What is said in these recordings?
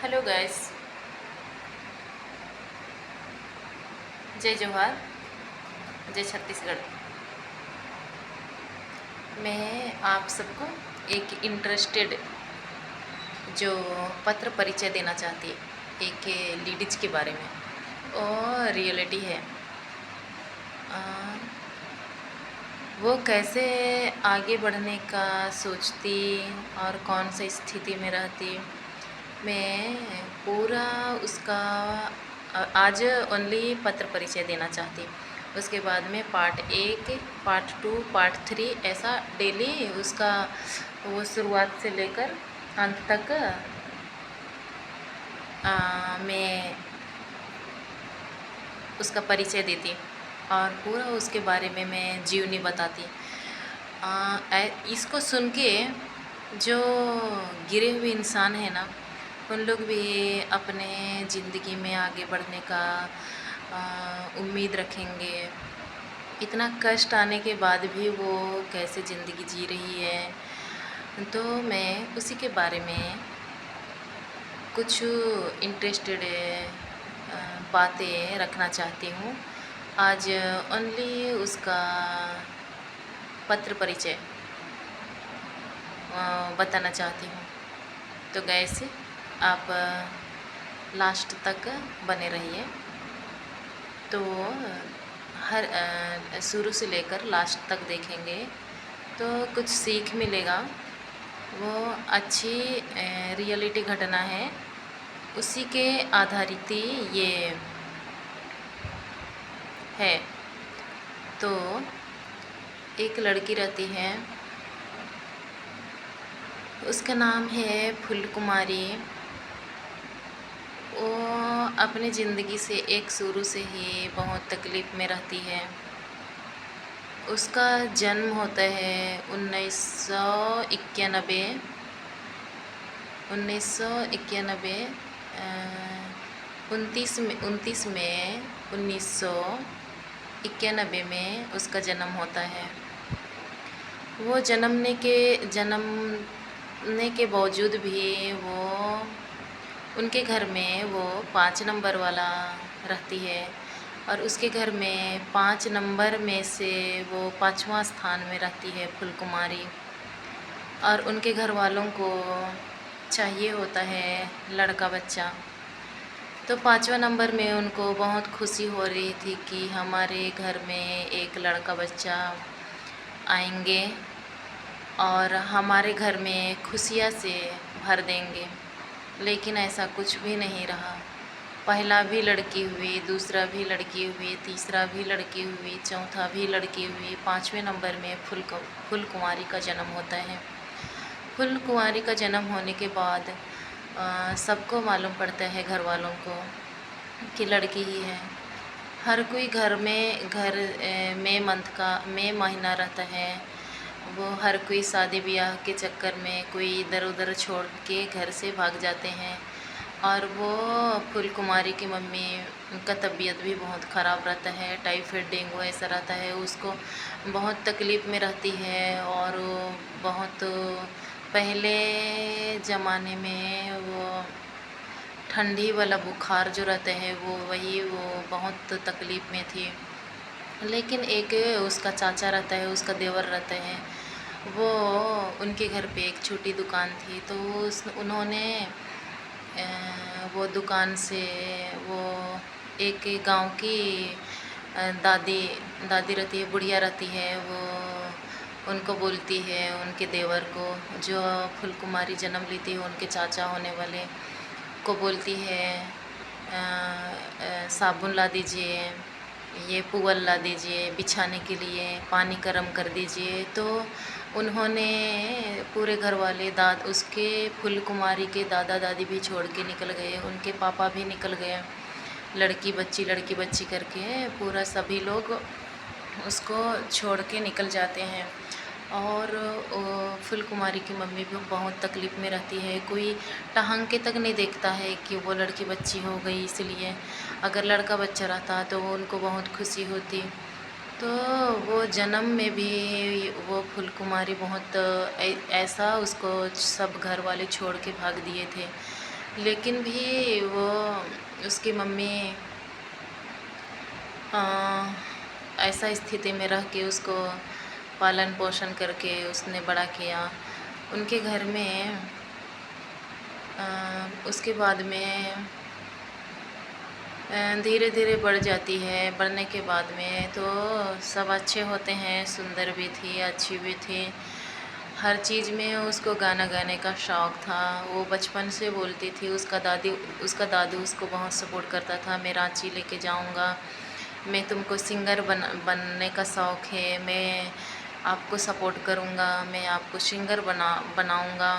Hello guys. जय जोहार। जय छत्तीसगढ़। मैं आप सबको एक इंटरेस्टेड जो पत्र परिचय देना चाहती है एक लीडीज के बारे में और रियलिटी है। आ, वो कैसे आगे बढ़ने का सोचती और कौन सी स्थिति में रहती, मैं पूरा उसका आज ओनली पत्र परिचय देना चाहती। उसके बाद में पार्ट 1, पार्ट 2, पार्ट 3 ऐसा डेली उसका वो शुरुआत से लेकर अंत तक मैं उसका परिचय देती और पूरा उसके बारे में मैं जीवनी बताती। इसको सुन के जो गिरे हुए इंसान है ना, उन लोग भी अपने ज़िंदगी में आगे बढ़ने का उम्मीद रखेंगे। इतना कष्ट आने के बाद भी वो कैसे ज़िंदगी जी रही है, तो मैं उसी के बारे में कुछ इंटरेस्टेड बातें रखना चाहती हूँ। आज ओनली उसका पत्र परिचय बताना चाहती हूँ। तो गैस आप लास्ट तक बने रहिए, तो हर शुरू से लेकर लास्ट तक देखेंगे तो कुछ सीख मिलेगा। वो अच्छी रियलिटी घटना है, उसी के आधारित ही ये है। तो एक लड़की रहती है, उसका नाम है फूलकुमारी। वो अपनी ज़िंदगी से एक शुरू से ही बहुत तकलीफ़ में रहती है। उसका जन्म होता है 1991 29 में 1991 में उसका जन्म होता है। वो जन्मने के बावजूद भी वो उनके घर में वो 5 नंबर वाला रहती है और उसके घर में 5 नंबर में से वो 5वां स्थान में रहती है फूलकुमारी। और उनके घर वालों को चाहिए होता है लड़का बच्चा। तो 5वां नंबर में उनको बहुत खुशी हो रही थी कि हमारे घर में एक लड़का बच्चा आएंगे और हमारे घर में खुशियाँ से भर देंगे। लेकिन ऐसा कुछ भी नहीं रहा। पहला भी लड़की हुई, दूसरा भी लड़की हुई, तीसरा भी लड़की हुई, चौथा भी लड़की हुई, 5वें नंबर में फूलकुमारी का जन्म होता है। फूलकुमारी का जन्म होने के बाद सबको मालूम पड़ता है, घर वालों को, कि लड़की ही है। हर कोई घर में मई महीना रहता है। वो हर कोई शादी ब्याह के चक्कर में कोई इधर उधर छोड़ के घर से भाग जाते हैं। और वो फूलकुमारी की मम्मी का तबीयत भी बहुत ख़राब रहता है, टाइफाइड डेंगू ऐसा रहता है, उसको बहुत तकलीफ़ में रहती है। और वो बहुत पहले ज़माने में वो ठंडी वाला बुखार जो रहता है वो बहुत तकलीफ़ में थी। लेकिन एक उसका चाचा रहता है, उसका देवर रहता है, वो उनके घर पे एक छोटी दुकान थी। तो उन्होंने वो दुकान से वो एक गांव की दादी रहती है, बुढ़िया रहती है, वो उनको बोलती है, उनके देवर को, जो फूलकुमारी जन्म ली थी उनके चाचा होने वाले को बोलती है, साबुन ला दीजिए, ये पुअल ला दीजिए बिछाने के लिए, पानी गर्म कर दीजिए। तो उन्होंने पूरे घर वाले उसके फूलकुमारी के दादा दादी भी छोड़ के निकल गए, उनके पापा भी निकल गए, लड़की बच्ची करके पूरा सभी लोग उसको छोड़ के निकल जाते हैं। और फूलकुमारी की मम्मी भी बहुत तकलीफ़ में रहती है। कोई टहंग के तक नहीं देखता है कि वो लड़की बच्ची हो गई। इसलिए अगर लड़का बच्चा रहता तो उनको बहुत खुशी होती। तो वो जन्म में भी वो फूलकुमारी बहुत ऐसा उसको सब घर वाले छोड़ के भाग दिए थे। लेकिन भी वो उसकी मम्मी अ, ऐसा स्थिति में रह के उसको पालन पोषण करके उसने बड़ा किया। उनके घर में उसके बाद में धीरे धीरे बढ़ जाती है। बढ़ने के बाद में तो सब अच्छे होते हैं, सुंदर भी थी, अच्छी भी थी। हर चीज़ में उसको गाना गाने का शौक़ था। वो बचपन से बोलती थी। उसका दादू उसको बहुत सपोर्ट करता था। मैं रांची लेके जाऊंगा, मैं तुमको सिंगर बनने का शौक़ है, मैं आपको सपोर्ट करूंगा, मैं आपको सिंगर बनाऊंगा।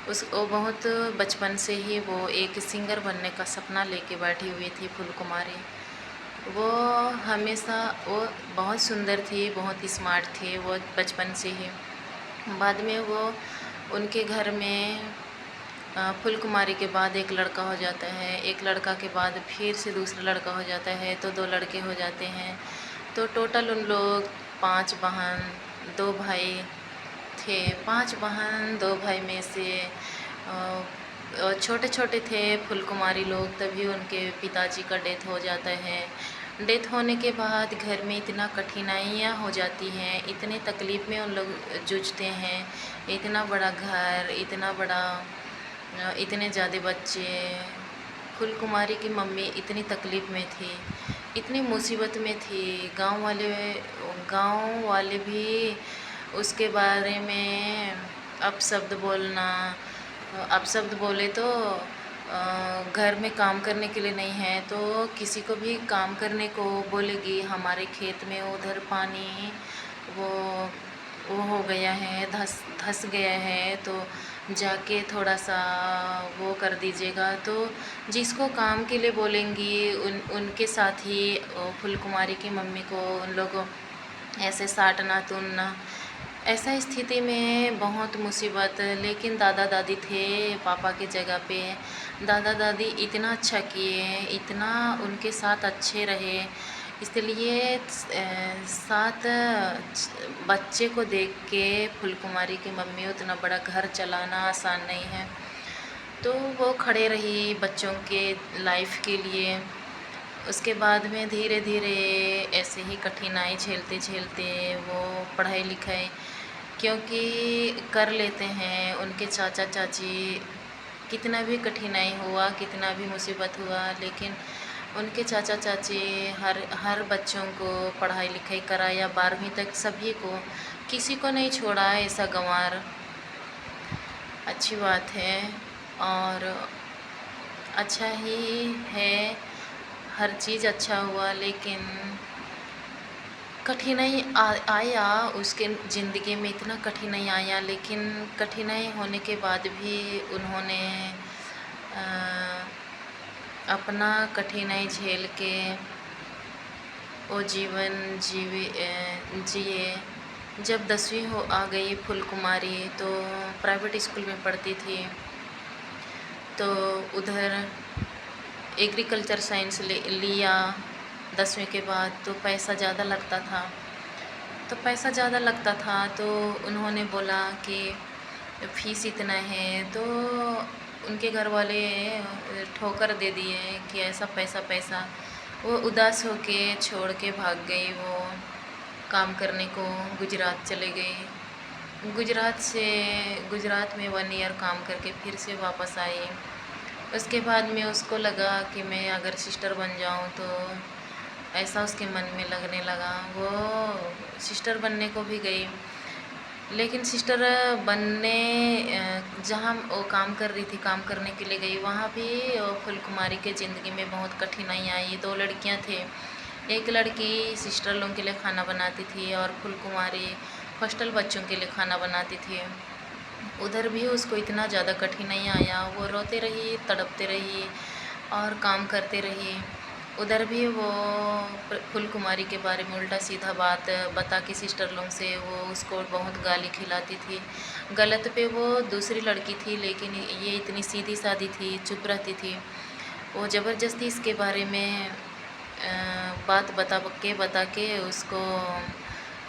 वो बहुत बचपन से ही वो एक सिंगर बनने का सपना लेके बैठी हुई थी फूल कुमारी। वो हमेशा वो बहुत सुंदर थी, बहुत स्मार्ट थी वो बचपन से ही। बाद में वो उनके घर में फूल कुमारी के बाद एक लड़का हो जाता है। एक लड़का के बाद फिर से दूसरा लड़का हो जाता है, तो 2 लड़के हो जाते हैं। तो टोटल उन लोग 5 बहन 2 भाई थे। 5 बहन 2 भाई में से छोटे छोटे थे फूल कुमारी लोग, तभी उनके पिताजी का डेथ हो जाता है। डेथ होने के बाद घर में इतना कठिनाइयाँ हो जाती हैं, इतने तकलीफ़ में उन लोग जूझते हैं। इतना बड़ा घर, इतना बड़ा इतने ज़्यादा बच्चे। फूल कुमारी की मम्मी इतनी तकलीफ़ में थी, इतनी मुसीबत में थी। गांव वाले भी उसके बारे में अपशब्द बोलना, अपशब्द बोले तो घर में काम करने के लिए नहीं है तो किसी को भी काम करने को बोलेगी। हमारे खेत में उधर पानी वो वो हो गया है, धस गया है, तो जाके थोड़ा सा वो कर दीजिएगा। तो जिसको काम के लिए बोलेंगी उनके साथ ही फूल कुमारी की मम्मी को उन लोगों ऐसे साटना तुनना। ऐसा स्थिति में बहुत मुसीबत। लेकिन दादा दादी थे पापा के जगह पे। दादा दादी इतना अच्छा किए, इतना उनके साथ अच्छे रहे, इसलिए 7 बच्चे को देख के फूल कुमारी की मम्मी उतना बड़ा घर चलाना आसान नहीं है। तो वो खड़े रही बच्चों के लाइफ के लिए। उसके बाद में धीरे धीरे ऐसे ही कठिनाई झेलते झेलते वो पढ़ाई लिखाई क्योंकि कर लेते हैं। उनके चाचा चाची कितना भी कठिनाई हुआ, कितना भी मुसीबत हुआ, लेकिन उनके चाचा चाची हर बच्चों को पढ़ाई लिखाई कराया, 12वीं तक सभी को, किसी को नहीं छोड़ा ऐसा गंवार। अच्छी बात है और अच्छा ही है, हर चीज़ अच्छा हुआ। लेकिन कठिनाई आया उसके ज़िंदगी में, इतना कठिनाई आया। लेकिन कठिनाई होने के बाद भी उन्होंने अपना कठिनाई झेल के वो जीवन जिए। जब 10वीं आ गई फूल कुमारी तो प्राइवेट स्कूल में पढ़ती थी। तो उधर एग्रीकल्चर साइंस लिया 10वीं के बाद। तो पैसा ज़्यादा लगता था, तो उन्होंने बोला कि फ़ीस इतना है। तो उनके घर वाले ठोकर दे दिए कि ऐसा पैसा। वो उदास होके छोड़ के भाग गई। वो काम करने को गुजरात चले गई। गुजरात में 1 ईयर काम करके फिर से वापस आई। उसके बाद में उसको लगा कि मैं अगर सिस्टर बन जाऊं तो ऐसा उसके मन में लगने लगा। वो सिस्टर बनने को भी गई, लेकिन सिस्टर बनने जहाँ वो काम कर रही थी, काम करने के लिए गई, वहाँ भी फूल कुमारी के ज़िंदगी में बहुत कठिनाई आई। 2 लड़कियाँ थे। एक लड़की सिस्टर लोगों के लिए खाना बनाती थी और फूल कुमारी हॉस्टल बच्चों के लिए खाना बनाती थी। उधर भी उसको इतना ज़्यादा कठिनाई आया। वो रोते रही, तड़पते रही और काम करते रही। उधर भी वो फूल कुमारी के बारे में उल्टा सीधा बात बता के सिस्टर लोग से वो उसको बहुत गाली खिलाती थी। गलत पे वो दूसरी लड़की थी, लेकिन ये इतनी सीधी सादी थी, चुप रहती थी। वो ज़बरदस्ती इसके बारे में बात बता के उसको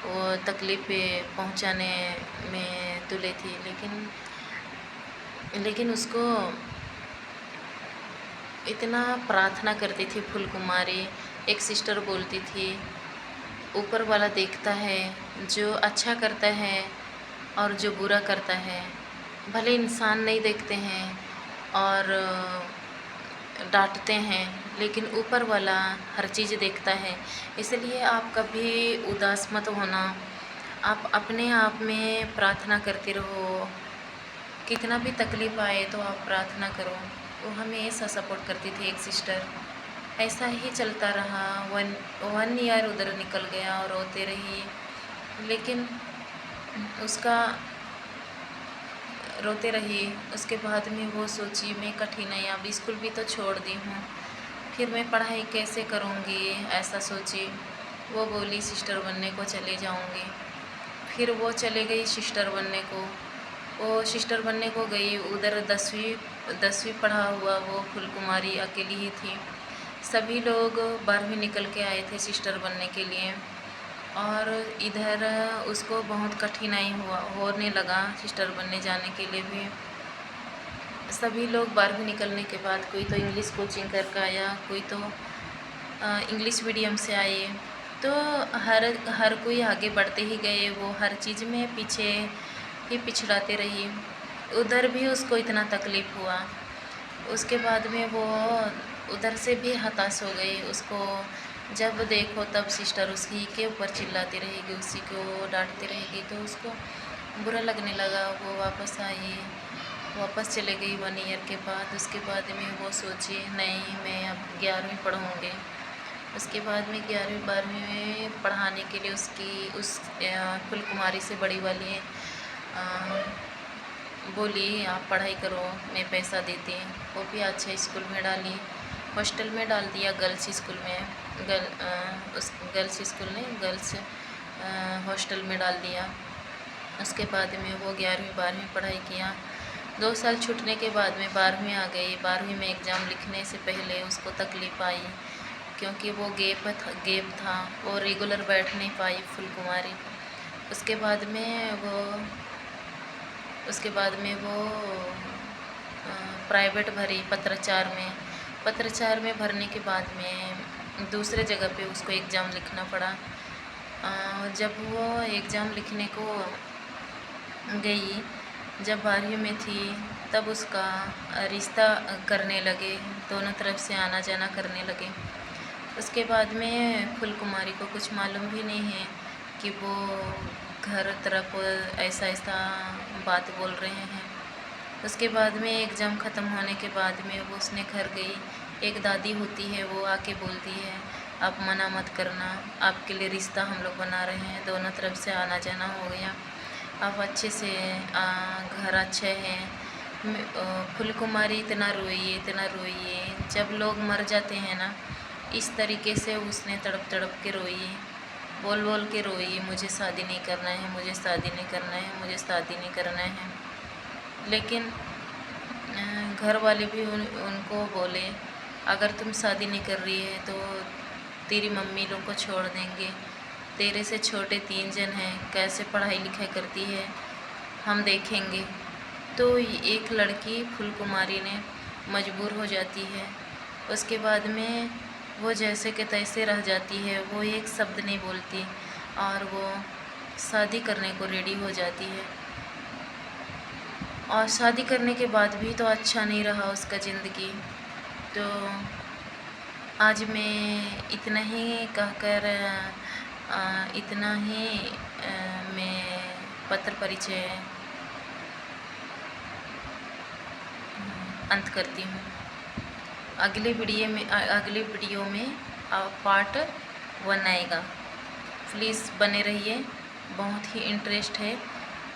वो तकलीफ़ पे पहुंचाने में तुले थी। लेकिन उसको इतना प्रार्थना करती थी फूल कुमारी। एक सिस्टर बोलती थी, ऊपर वाला देखता है, जो अच्छा करता है और जो बुरा करता है, भले इंसान नहीं देखते हैं और डांटते हैं, लेकिन ऊपर वाला हर चीज़ देखता है। इसलिए आप कभी उदास मत होना, आप अपने आप में प्रार्थना करते रहो। कितना भी तकलीफ़ आए तो आप प्रार्थना करो। वो हमेशा सपोर्ट करती थी एक सिस्टर। ऐसा ही चलता रहा। वन ईयर उधर निकल गया और रोते रही, लेकिन उसका रोते रही। उसके बाद में वो सोची, मैं कठिनाई, अब स्कूल भी तो छोड़ दी हूँ, फिर मैं पढ़ाई कैसे करूँगी, ऐसा सोची। वो बोली सिस्टर बनने को चले जाऊँगी। फिर वो चले गई सिस्टर बनने को। वो सिस्टर बनने को गई, उधर 10वीं पढ़ा हुआ वो फूल कुमारी अकेली ही थी। सभी लोग 12वीं निकल के आए थे सिस्टर बनने के लिए, और इधर उसको बहुत कठिनाई होने लगा सिस्टर बनने जाने के लिए भी। सभी लोग 12वीं निकलने के बाद कोई तो इंग्लिश कोचिंग करके आया, कोई तो इंग्लिश मीडियम से आए, तो हर कोई आगे बढ़ते ही गए। वो हर चीज़ में पीछे ही पिछड़ाते रही। उधर भी उसको इतना तकलीफ़ हुआ। उसके बाद में वो उधर से भी हताश हो गई। उसको जब देखो तब सिस्टर उसी के ऊपर चिल्लाती रहेगी, उसी को डांटती रहेगी, तो उसको बुरा लगने लगा। वो वापस आई, वापस चले गई 1 ईयर के बाद। उसके बाद में वो सोची, नहीं मैं अब 11वीं पढ़ूँगी। उसके बाद में 11वीं 12वीं में पढ़ाने के लिए उस फूल कुमारी से बड़ी वाली बोली, आप पढ़ाई करो, मैं पैसा देती। वो भी अच्छे स्कूल में डाली, हॉस्टल में डाल दिया, गर्ल्स स्कूल में, गर्ल्स स्कूल नहीं, गर्ल्स हॉस्टल में डाल दिया। उसके बाद में वो 11वीं 12वीं पढ़ाई किया। 2 साल छूटने के बाद में 12वीं आ गई। 12वीं में एग्ज़ाम लिखने से पहले उसको तकलीफ़ आई, क्योंकि वो गैप था, वो रेगुलर बैठ नहीं पाई फूल कुमारी। उसके बाद में वो प्राइवेट भरी पत्राचार में भरने के बाद में दूसरे जगह पे उसको एग्ज़ाम लिखना पड़ा। जब वो एग्ज़ाम लिखने को गई, जब 12वीं में थी, तब उसका रिश्ता करने लगे, दोनों तरफ से आना जाना करने लगे। उसके बाद में फूल कुमारी को कुछ मालूम भी नहीं है कि वो घर तरफ ऐसा बात बोल रहे हैं। उसके बाद में एग्ज़ाम ख़त्म होने के बाद में वो उसने घर गई। एक दादी होती है, वो आके बोलती है, आप मना मत करना, आपके लिए रिश्ता हम लोग बना रहे हैं, दोनों तरफ से आना जाना हो गया, आप अच्छे से घर अच्छे हैं। फूल कुमारी इतना रोई। जब लोग मर जाते हैं ना, इस तरीके से उसने तड़प के रोई, बोल के रोई, मुझे शादी नहीं करना है, मुझे शादी नहीं करना है, मुझे शादी नहीं करना है। लेकिन घर वाले भी उनको बोले, अगर तुम शादी नहीं कर रही है तो तेरी मम्मी लोग को छोड़ देंगे, तेरे से छोटे 3 जन हैं, कैसे पढ़ाई लिखाई करती है, हम देखेंगे। तो एक लड़की फूल कुमारी ने मजबूर हो जाती है। उसके बाद में वो जैसे के तैसे रह जाती है, वो एक शब्द नहीं बोलती और वो शादी करने को रेडी हो जाती है। और शादी करने के बाद भी तो अच्छा नहीं रहा उसका ज़िंदगी। तो आज मैं इतना ही कहकर इतना ही मैं पत्र परिचय अंत करती हूँ। अगले वीडियो में पार्ट 1 आएगा। प्लीज़ बने रहिए। बहुत ही इंटरेस्ट है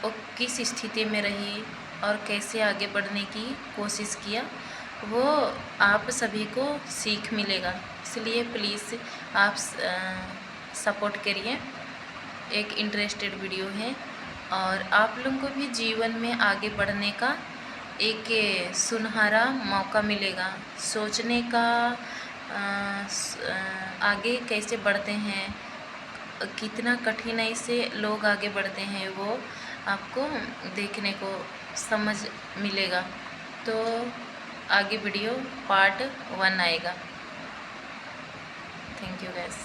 वो किस स्थिति में रही और कैसे आगे बढ़ने की कोशिश किया, वो आप सभी को सीख मिलेगा। इसलिए प्लीज़ आप सपोर्ट करिए। एक इंटरेस्टेड वीडियो है और आप लोगों को भी जीवन में आगे बढ़ने का एक सुनहरा मौका मिलेगा, सोचने का। आगे कैसे बढ़ते हैं, कितना कठिनाई से लोग आगे बढ़ते हैं, वो आपको देखने को समझ मिलेगा। तो आगे वीडियो पार्ट 1 आएगा। Thank you gas.